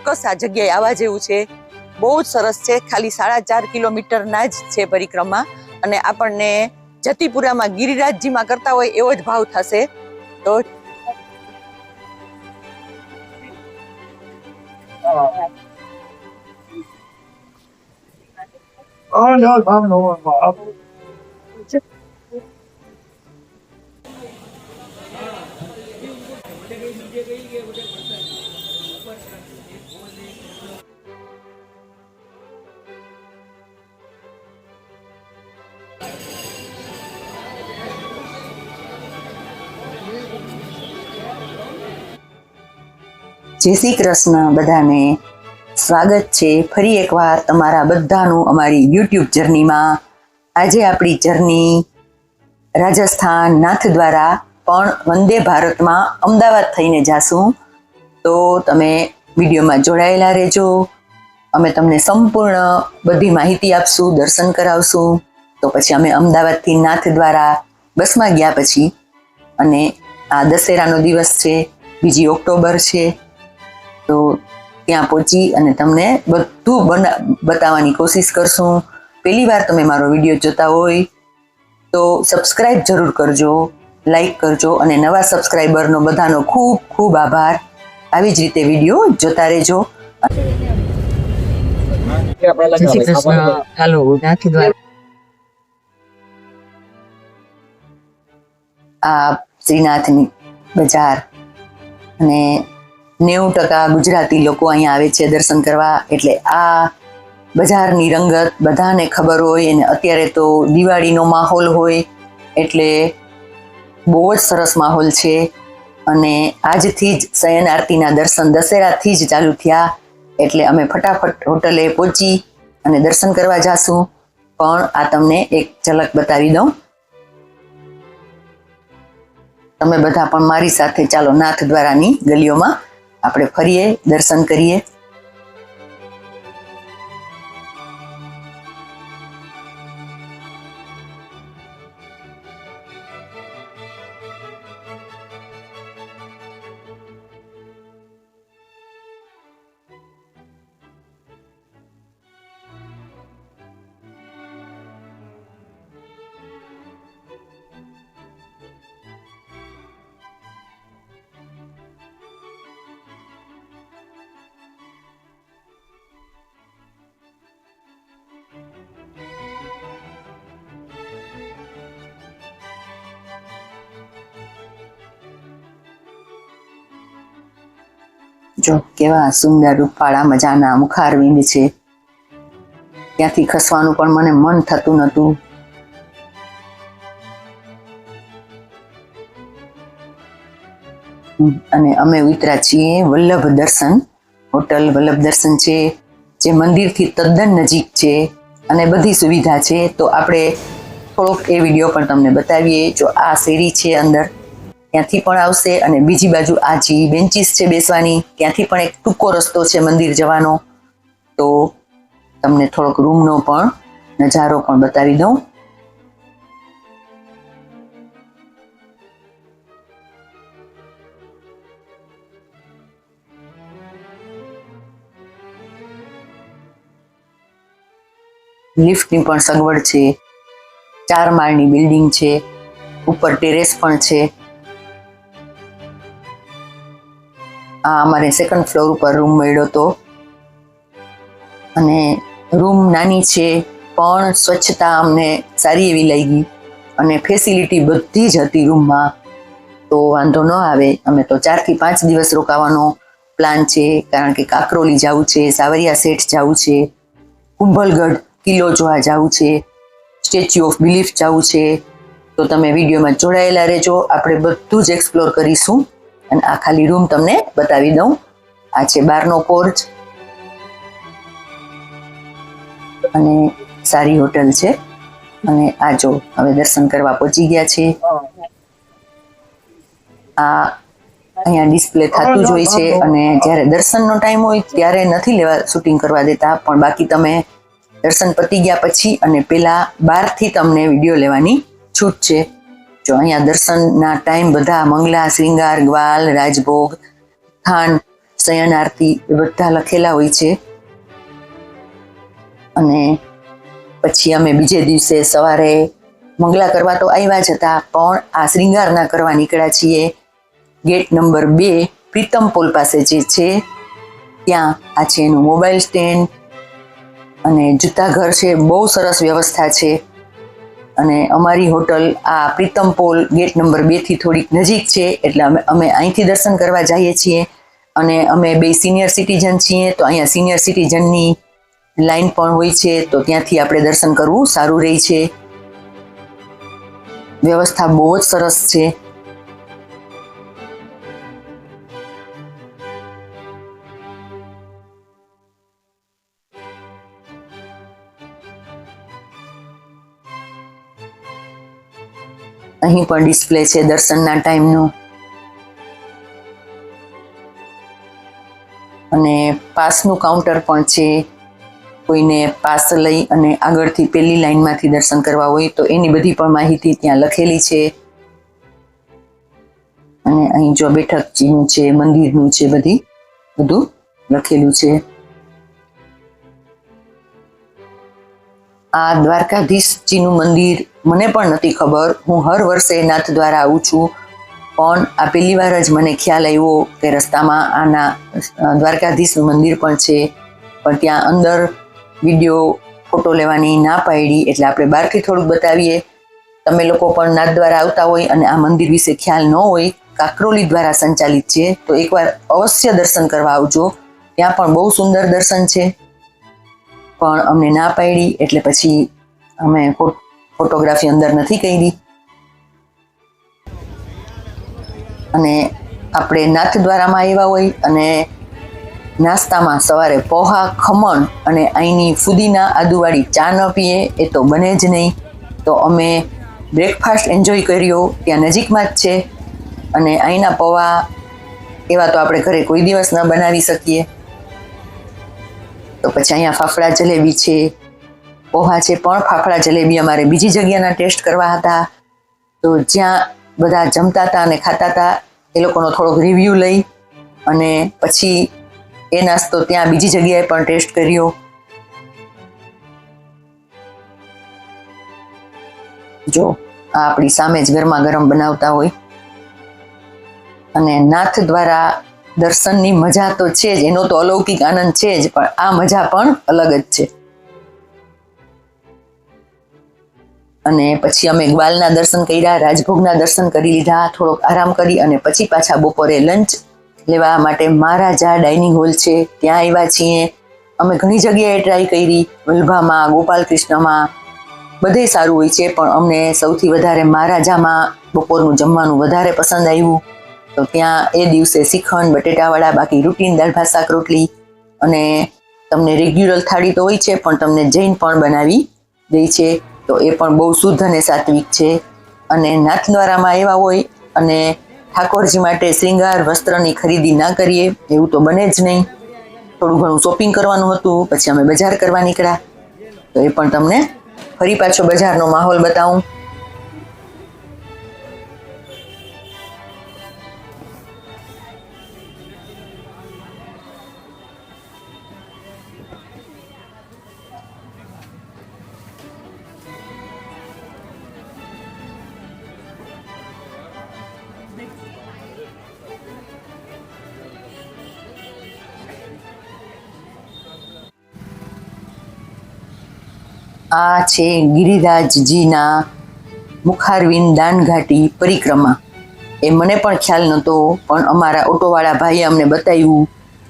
ચોક્કસ આ જગ્યાએ આવવા જેવું છે. બહુ જ સરસ છે. ખાલી 4.5 કિલોમીટરના જ છે પરિક્રમા અને આપણને જતીપુરામાં ગિરિરાજજીમાં કરતા હોય એવો જ ભાવ થશે. તો જય શ્રી કૃષ્ણ બધાને. સ્વાગત છે ફરી એકવાર તમારા બધાનું અમારી યુટ્યુબ જર્નીમાં. આજે આપણી જર્ની રાજસ્થાન નાથદ્વારા પણ વંદે ભારતમાં અમદાવાદ થઈને જાશું. તો તમે વિડીયોમાં જોડાયેલા રહેજો. અમે તમને સંપૂર્ણ બધી માહિતી આપશું, દર્શન કરાવશું. તો પછી અમે અમદાવાદથી નાથદ્વારા બસમાં ગયા પછી, અને આ દશેરાનો દિવસ છે, 2 ઓક્ટોબર છે, તો ત્યાં પહોંચી અને તમને બધું બતાવવાની કોશિશ કરશું. પહેલી વાર તમે મારો વિડીયો જોતા હોય તો સબસ્ક્રાઇબ જરૂર કરજો, લાઈક કરજો, અને નવા સબસ્ક્રાઈબરનો બધાનો ખૂબ ખૂબ આભાર. આવી જ રીતે વિડીયો જોતા રહેજો. આ શ્રીનાથની બજાર, અને 90% ગુજરાતી લોકો અહીંયા આવે છે દર્શન કરવા. એટલે આ બજારની રંગત બધાને ખબર હોય, અને અત્યારે તો દિવાળીનો માહોલ હોય એટલે બહુ જ સરસ માહોલ છે. અને આજથી જ શયન આરતીના દર્શન દશેરાથી જ ચાલુ થયા. એટલે અમે ફટાફટ હોટલે પહોંચી અને દર્શન કરવા જાશું. પણ આ તમને એક ઝલક બતાવી દઉં. તમે બધા પણ મારી સાથે ચાલો નાથદ્વારાની ગલીઓમાં આપણે ફરીએ, દર્શન કરીએ. જો કેવા સુંદર રૂપાળા મજાના મુખારવિંદ છે. ત્યાંથી ખસવાનું પણ મને મન થતું નહોતું. અને અમે ઉતર્યા છીએ વલ્લભ દર્શન હોટલ. વલ્લભ દર્શન છે જે મંદિરથી તદ્દન નજીક છે અને બધી સુવિધા છે. તો આપણે થોડોક એ વિડીયો પણ તમને બતાવીએ. જો આ શેરી છે અંદર, ત્યાંથી પણ આવશે, અને બીજી બાજુ આ જે બેન્ચીસ છે બેસવાની, ત્યાંથી પણ એક ટૂંકો રસ્તો છે મંદિર જવાનો. તો તમને થોડોક રૂમનો પણ નજારો પણ બતાવી દઉં. લિફ્ટની પણ સગવડ છે. 4 માળની બિલ્ડિંગ છે. ઉપર ટેરેસ પણ છે. આ અમારે 2nd ફ્લોર ઉપર રૂમ મળ્યો હતો. અને રૂમ નાની છે પણ સ્વચ્છતા અમને સારી એવી લાગી, અને ફેસિલિટી બધી જ હતી રૂમમાં. તો વાંધો ન આવે. અમે તો 4 થી 5 દિવસ રોકાવાનો પ્લાન છે, કારણ કે કાકરોલી જવું છે, સાવરિયા સેઠ જવું છે, કુંભલગઢ કિલ્લો જોવા જવું છે, સ્ટેચ્યુ ઓફ બિલીફ જવું છે. તો તમે વિડીયોમાં જોડાયેલા રહેજો. આપણે બધું જ એક્સપ્લોર કરીશું. અને આ ખાલી રૂમ તમને બતાવી દઉં. આ છે બહારનો પોર્ચ, અને સારી હોટલ છે. અને આ જો હવે દર્શન કરવા પહોંચી ગયા છે. આ અહીંયા ડિસ્પ્લે થતું જ હોય છે, અને જ્યારે દર્શનનો ટાઈમ હોય ત્યારે નથી શૂટિંગ કરવા દેતા, પણ બાકી તમે દર્શન પતી ગયા પછી અને પેલા બહારથી તમને વિડીયો લેવાની છૂટ છે. જો અહીંયા દર્શનના ટાઈમ બધા મંગલા, શ્રીંગાર, ગ્વાલ, રાજભોગ, થાન શયન આરતી એ બધા લખેલા હોય છે. અને પછી અમે બીજે દિવસે સવારે મંગલા કરવા તો આવ્યા જ હતા, પણ આ શ્રૃંગારના કરવા નીકળ્યા છીએ. ગેટ નંબર 2 પ્રીતમ પોલ પાસે જે છે ત્યાં આ છે એનું મોબાઈલ સ્ટેન્ડ અને જૂતા ઘર છે. બહુ સરસ વ્યવસ્થા છે. અને અમારી હોટલ આ પ્રીતમ પોલ ગેટ નંબર 2 થી થોડીક નજીક છે, એટલે અમે અહીંથી દર્શન કરવા જઈએ છીએ. અને અમે 2 સિનિયર સિટીઝન છીએ, તો અહીંયા સિનિયર સિટીઝનની લાઈન પણ હોય છે, તો ત્યાંથી આપણે દર્શન કરવું સારું રહે છે. વ્યવસ્થા બહુ જ સરસ છે. અહીં પણ ડિસ્પ્લે છે દર્શનના ટાઈમનો. અને પાસનું કાઉન્ટર પણ છે. કોઈને પાસ લઈ અને આગળથી પેલી લાઈનમાંથી દર્શન કરવા હોય તો એની બધી પણ માહિતી ત્યાં લખેલી છે. અને અહીં જો બેઠકજીનું છે, મંદિરનું છે, બધું લખેલું છે. આ દ્વારકાધીશજીનું મંદિર મને પણ નથી ખબર. હું હર વર્ષે નાથ દ્વારા આવું છું, પણ આ પહેલી વાર જ મને ખ્યાલ આવ્યો કે રસ્તામાં આના દ્વારકાધીશનું મંદિર પણ છે. પણ ત્યાં અંદર વિડીયો ફોટો લેવાની ના પાડી, એટલે આપણે બહારથી થોડુંક બતાવીએ. તમે લોકો પણ નાથ દ્વારા આવતા હોય અને આ મંદિર વિશે ખ્યાલ ન હોય, કાકરોલી દ્વારા સંચાલિત છે, તો એકવાર અવશ્ય દર્શન કરવા આવજો. ત્યાં પણ બહુ સુંદર દર્શન છે. પણ અમને ના પાડી એટલે પછી અમે ફોટોગ્રાફી અંદર નથી કરી. અને આપણે નાથ દ્વારામાં આવ્યા હોય અને નાસ્તામાં સવારે પોહા, ખમણ અને અહીંની ફુદીના આદુવાળી ચા ન પીએ એ તો બને જ નહીં. તો અમે બ્રેકફાસ્ટ એન્જોય કર્યો. ત્યાં નજીકમાં જ છે. અને અહીંના પૌવા એવા તો આપણે ઘરે કોઈ દિવસ ન બનાવી શકીએ. તો પછી અહીંયા ફાફડા જલેબી છે, પોહા છે, પણ ફાફડા જલેબી અમારે બીજી જગ્યાના ટેસ્ટ કરવા હતા. તો જ્યાં બધા જમતા હતા અને ખાતા હતા એ લોકોનો થોડોક રિવ્યૂ લઈ અને પછી એ નાસ્તો ત્યાં બીજી જગ્યાએ પણ ટેસ્ટ કર્યો. જો આ આપણી સામે જ ગરમા ગરમ બનાવતા હોય. અને નાથ દ્વારા દર્શનની મજા તો છે જ, એનો તો અલૌકિક આનંદ છે જ, પણ આ મજા પણ અલગ જ છે. અને પછી અમે ગ્વાલના દર્શન કર્યા, રાજભોગના દર્શન કરી લીધા, થોડોક આરામ કરી અને પછી પાછા બપોરે લંચ લેવા માટે મહારાજા ડાઇનિંગ હોલ છે ત્યાં આવ્યા છીએ. અમે ઘણી જગ્યાએ ટ્રાય કરી, વલ્ભામાં, ગોપાલકૃષ્ણમાં, બધે સારું હોય છે, પણ અમને સૌથી વધારે મહારાજામાં બપોરનું જમવાનું વધારે પસંદ આવ્યું. તો ત્યાં એ દિવસે શ્રીખંડ, બટેટાવડા, બાકી રૂટીન દાળ ભાત શાક રોટલી, અને તમને રેગ્યુલર થાળી તો હોય છે, પણ તમને જૈન પણ બનાવી દે છે. તો એ પણ બહુ શુદ્ધ અને સાત્વિક છે. અને નાથદ્વારામાં આવ્યા હોય અને ઠાકોરજી માટે શ્રૃંગાર વસ્ત્રની ખરીદી ના કરીએ એવું તો બને જ નહીં. થોડું ઘણું શોપિંગ કરવાનું હતું, પછી અમે બજાર કરવા નીકળ્યા. તો એ પણ તમને ફરી પાછો બજારનો માહોલ બતાવું. આ છે ગિરિરાજજીના મુખારવિંદ દાનઘાટી પરિક્રમા. એ મને પણ ખ્યાલ નહોતો, પણ અમારા ઓટોવાળા ભાઈએ અમને બતાવ્યું,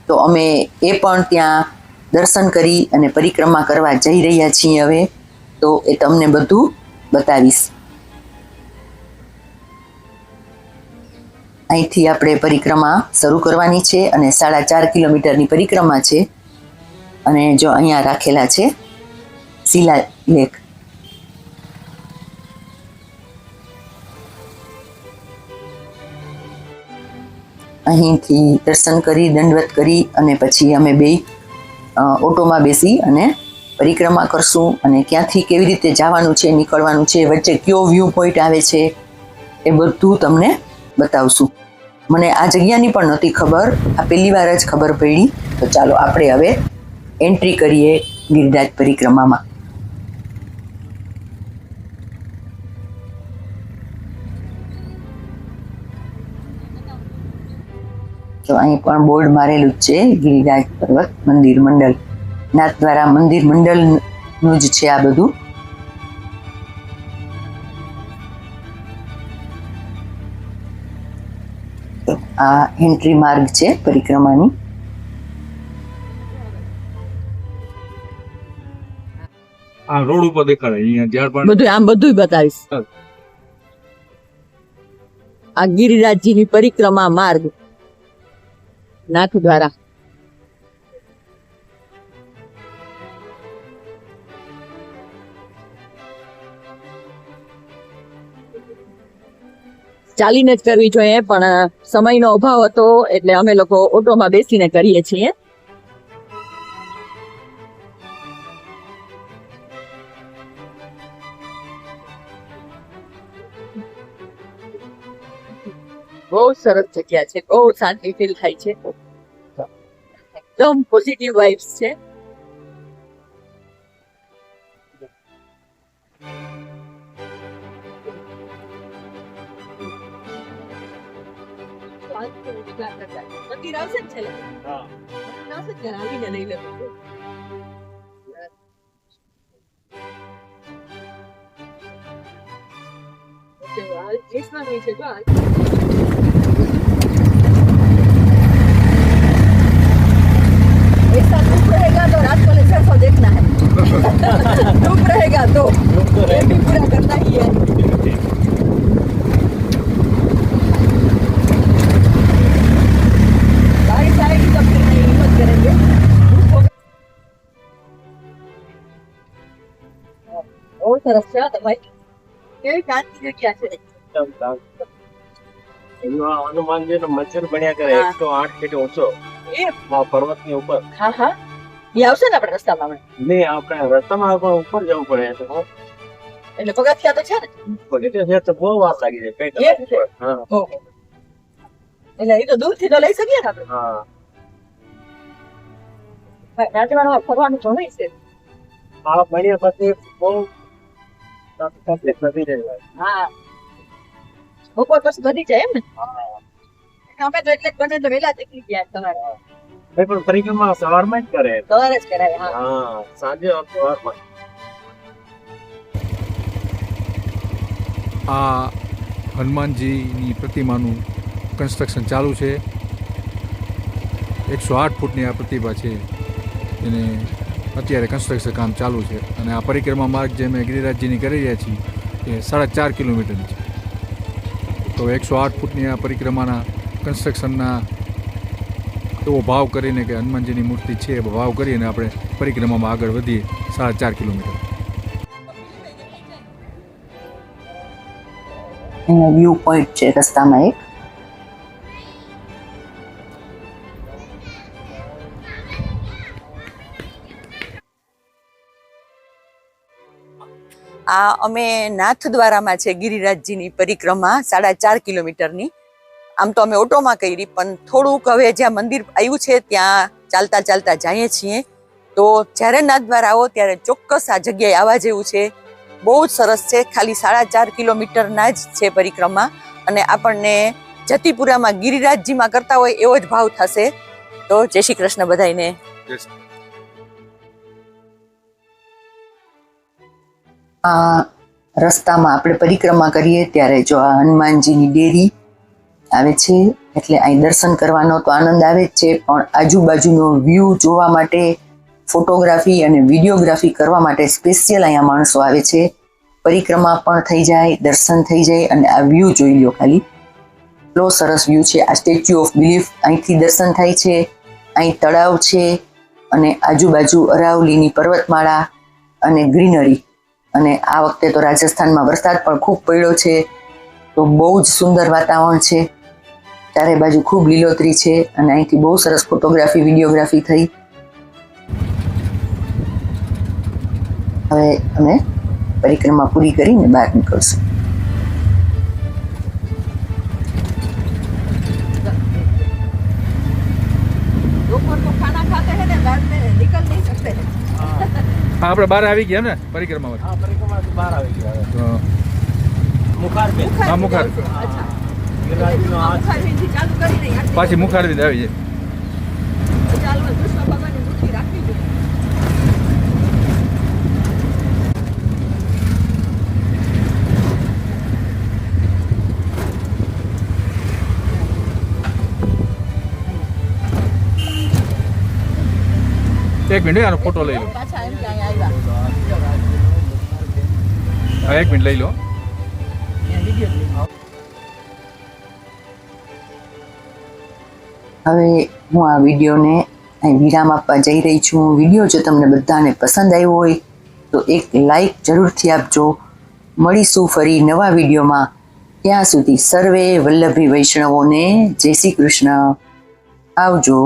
તો અમે એ પણ ત્યાં દર્શન કરી અને પરિક્રમા કરવા જઈ રહ્યા છીએ હવે. તો એ તમને બધું બતાવીશ. અહીંથી આપણે પરિક્રમા શરૂ કરવાની છે અને 4.5 કિલોમીટરની પરિક્રમા છે. અને જો અહીંયા રાખેલા છે શિલાલેખ. અહીંથી દર્શન કરી, દંડવત કરી અને પછી અમે બે ઓટોમાં બેસી અને પરિક્રમા કરશું. અને ક્યાંથી કેવી રીતે જવાનું છે, નીકળવાનું છે, વચ્ચે કયો વ્યૂ પોઈન્ટ આવે છે, એ બધું તમને બતાવશું. મને આ જગ્યાની પણ નહોતી ખબર, આ પહેલી વાર જ ખબર પડી. તો ચાલો આપણે હવે એન્ટ્રી કરીએ ગિરિરાજ પરિક્રમામાં. તો અહીં પણ બોર્ડ મારેલું જ છે, ગિરિરાજ પર્વત મંદિર મંડળ, નાથદ્વારા મંદિર મંડળનું જ છે આ બધું. આ એન્ટ્રી માર્ગ છે પરિક્રમાની. આ રોડ ઉપર દેખાડે અહીંયા જ્યાં પણ બધું આમ બધું બતાવીશ. આ ગિરિરાજજીની પરિક્રમા માર્ગ નાથ દ્વારા. ચાલીને જ કરવી જોઈએ, પણ સમયનો અભાવ હતો એટલે અમે લોકો ઓટોમાં બેસીને કરીએ છીએ. બહુ સરસ જગ્યા છે, બહુ શાંતિ ફીલ થાય છે, એકદમ પોઝિટિવ વાઇબ્સ છે. મંદિર આવશે ને છેલ્લે? આવશે ને ત્યારે આવીને લઈ લેવું. જઈશવાની છે જો. ऐसा धूप रहेगा तो रात को लेकर सो देखना है. धूप रहेगा तो ये भी पूरा करना ही है. बारिश आएगी तो फिर नहीं हिम्मत करेंगे. बहुत सरस છે ભાઈ, કેવી શાંતિ જગ્યા છે. હનુમાનજી નો મંદિર બન્યા કરે 108 ફીટ ઊંચો પર્વત ની ઉપર. હા હા, એ આવશે ને આપણે રસ્તામાં? નહીં, આપણે રસ્તામાં પણ ઉપર જવું પડે એટલે પગથિયા તો છે ને? પગથિયા છે તો બહુ વાર લાગી જાય કઈ. હા, એટલે એ તો દૂરથી તો લઈ શકીએ ને આપણે. હા, રાજવાડામાં ફરવાનું ઘણું છે. આ બન્યા પછી બહુ તકલીફ નથી રહી. હા, બપોર પછી વધી જાય એમ ને? અમે તો એટલે જ બને તો વહેલા નીકળી ગયા તમારે. પણ પરિક્રમા સવારમાં જ કરે. સવારે જ કરાય. હા, હા, સાંજે સવારમાં. આ હનુમાનજીની પ્રતિમાનું કન્સ્ટ્રક્શન ચાલુ છે. 108 ફૂટની આ પ્રતિમા છે, એને અત્યારે કન્સ્ટ્રક્શન કામ ચાલુ છે. અને આ પરિક્રમા માર્ગ જે અમે ગિરિરાજજીની કરી રહ્યા છીએ એ 4.5 કિલોમીટરની છે. તો 108 ફૂટની આ પરિક્રમાના કન્સ્ટ્રક્શનના એવો ભાવ કરીને કે હનુમાનજીની મૂર્તિ છે એવો ભાવ કરીને આપણે પરિક્રમામાં આગળ વધીએ 4.5 કિલોમીટર. અહીંયા વ્યૂ પોઈન્ટ છે રસ્તામાં એક. આ અમે નાથદ્વારામાં છે ગિરિરાજજીની પરિક્રમા 4.5 કિલોમીટરની. આમ તો અમે ઓટોમાં કરી, પણ થોડુંક હવે જ્યાં મંદિર આવ્યું છે ત્યાં ચાલતા ચાલતા જઈએ છીએ. તો જ્યારે નાથદ્વારા આવો ત્યારે ચોક્કસ આ જગ્યાએ આવવા જેવું છે. બહુ જ સરસ છે. ખાલી 4.5 કિલોમીટરના જ છે પરિક્રમા, અને આપણને જતીપુરામાં ગિરિરાજજીમાં કરતા હોય એવો જ ભાવ થશે. તો જય શ્રી કૃષ્ણ બધાઈને. આ રસ્તામાં આપણે પરિક્રમા કરીએ ત્યારે જો આ હનુમાનજીની ડેરી આવે છે, એટલે અહીં દર્શન કરવાનો તો આનંદ આવે જ છે, પણ આજુબાજુનો વ્યૂ જોવા માટે, ફોટોગ્રાફી અને વિડીયોગ્રાફી કરવા માટે સ્પેશિયલ અહીંયા માણસો આવે છે. પરિક્રમા પણ થઈ જાય, દર્શન થઈ જાય, અને આ વ્યૂ જોઈ લો ખાલી. એટલો સરસ વ્યૂ છે. આ સ્ટેચ્યુ ઓફ બિલીફ અહીંથી દર્શન થાય છે. અહીં તળાવ છે અને આજુબાજુ અરાવલીની પર્વતમાળા અને ગ્રીનરી. અને આ વખતે તો રાજસ્થાનમાં વરસાદ પણ ખૂબ પડ્યો છે, તો બહુ જ સુંદર વાતાવરણ છે. ચારે બાજુ ખૂબ લીલોતરી છે, અને અહીંથી બહુ સરસ ફોટોગ્રાફી, વિડીયોગ્રાફી થઈ. હવે અમે પરિક્રમા પૂરી કરીને બહાર નીકળશું. હા આપણે બહાર આવી ગયા ને પરિક્રમામાં હા પરિક્રમાથી બહાર આવી ગયા હવે. તો મુખારબેન હા મુખાર અચ્છા ગિરિરાજનો આ મુખારબેનથી ચાલુ કરી દઈએ આટલી પાછી મુખારથી આવી જાય ચાલુ હોય. કૃષ્ણ ભગવાનની મૂર્તિ રાખવી જોઈએ. એક મિનિટ આનો ફોટો લઈ લો પાછા એમ કે અહીંયા આવ્યા. હા એક મિનિટ લઈ લો હવે હું આ વિડીયોને અહીં વિરામ આપવા જઈ રહી છું. વિડીયો જો તમને બધાને પસંદ આવ્યો હોય તો એક લાઈક જરૂરથી આપજો. મળીશું ફરી નવા વિડીયોમાં. ત્યાં સુધી સર્વે વલ્લભી વૈષ્ણવોને જય શ્રી કૃષ્ણ. આવજો.